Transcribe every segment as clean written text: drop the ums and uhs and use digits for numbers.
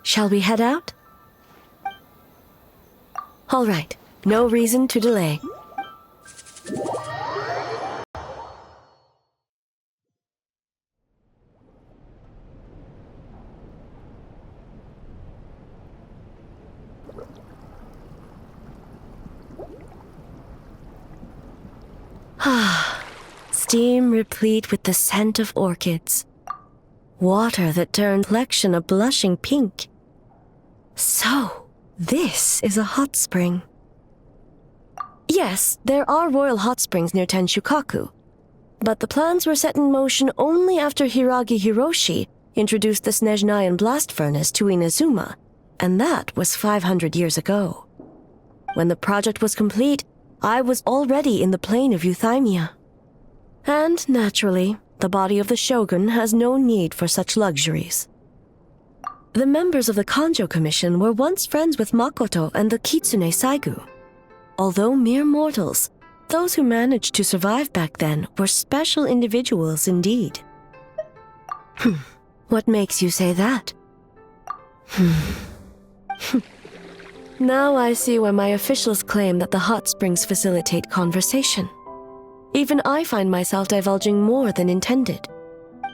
Shall we head out? All right, no reason to delay. Steam replete with the scent of orchids. Water that turned complexion a blushing pink. So, this is a hot spring. Yes, there are royal hot springs near Tenshukaku, but the plans were set in motion only after Hiragi Hiroshi introduced the Snezhnayan blast furnace to Inazuma, and that was 500 years ago. When the project was complete, I was already in the plain of Euthymia. And, naturally, the body of the shogun has no need for such luxuries. The members of the Kanjo Commission were once friends with Makoto and the Kitsune Saigu. Although mere mortals, those who managed to survive back then were special individuals indeed. What makes you say that? Now I see why my officials claim that the hot springs facilitate conversation. Even I find myself divulging more than intended.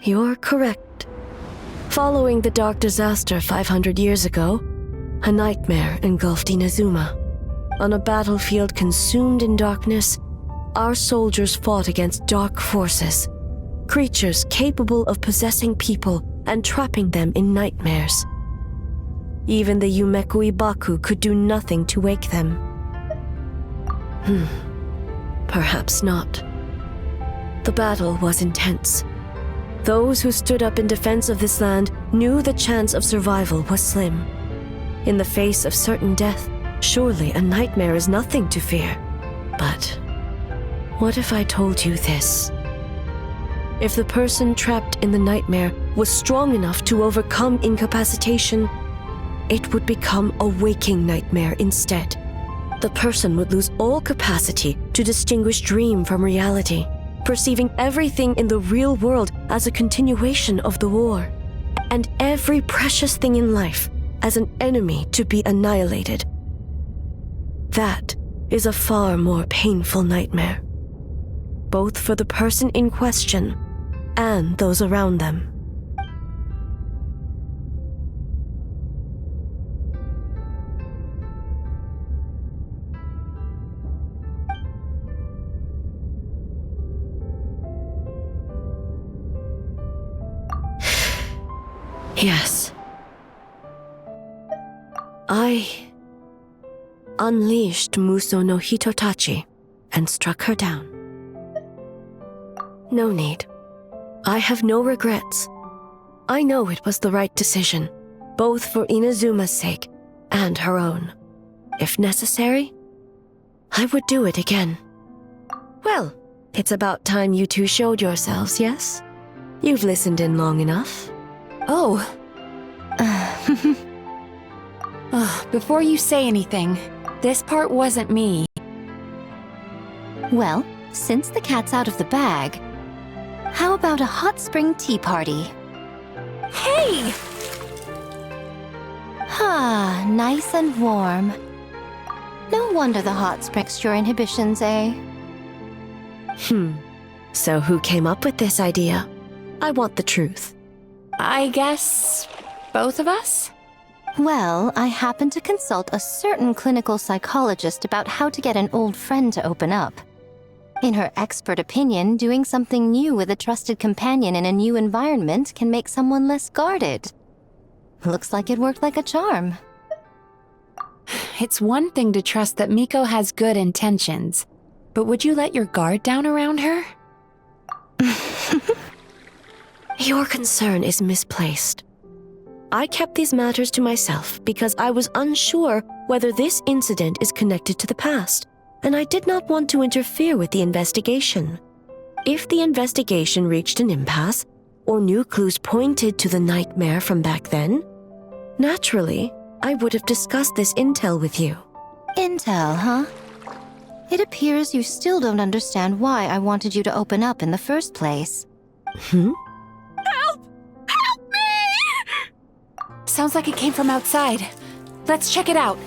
You're correct. Following the dark disaster 500 years ago, a nightmare engulfed Inazuma. On a battlefield consumed in darkness, our soldiers fought against dark forces, creatures capable of possessing people and trapping them in nightmares. Even the Yumeku Ibaku could do nothing to wake them. Perhaps not. The battle was intense. Those who stood up in defense of this land knew the chance of survival was slim. In the face of certain death, surely a nightmare is nothing to fear. But what if I told you this? If the person trapped in the nightmare was strong enough to overcome incapacitation, it would become a waking nightmare instead. The person would lose all capacity to distinguish dream from reality, perceiving everything in the real world as a continuation of the war, and every precious thing in life as an enemy to be annihilated. That is a far more painful nightmare, both for the person in question and those around them. Yes. I unleashed Muso no Hitotachi and struck her down. No need. I have no regrets. I know it was the right decision, both for Inazuma's sake and her own. If necessary, I would do it again. Well, it's about time you two showed yourselves, yes? You've listened in long enough. Oh. Before you say anything, this part wasn't me. Well, since the cat's out of the bag, how about a hot spring tea party? Hey! Nice and warm. No wonder the hot springs your inhibitions, eh? So who came up with this idea? I want the truth. I guess both of us? Well, I happened to consult a certain clinical psychologist about how to get an old friend to open up. In her expert opinion, doing something new with a trusted companion in a new environment can make someone less guarded. Looks like it worked like a charm. It's one thing to trust that Miko has good intentions, but would you let your guard down around her? Your concern is misplaced. I kept these matters to myself because I was unsure whether this incident is connected to the past, and I did not want to interfere with the investigation. If the investigation reached an impasse, or new clues pointed to the nightmare from back then, naturally, I would have discussed this intel with you. Intel, huh? It appears you still don't understand why I wanted you to open up in the first place. Sounds like it came from outside. Let's check it out.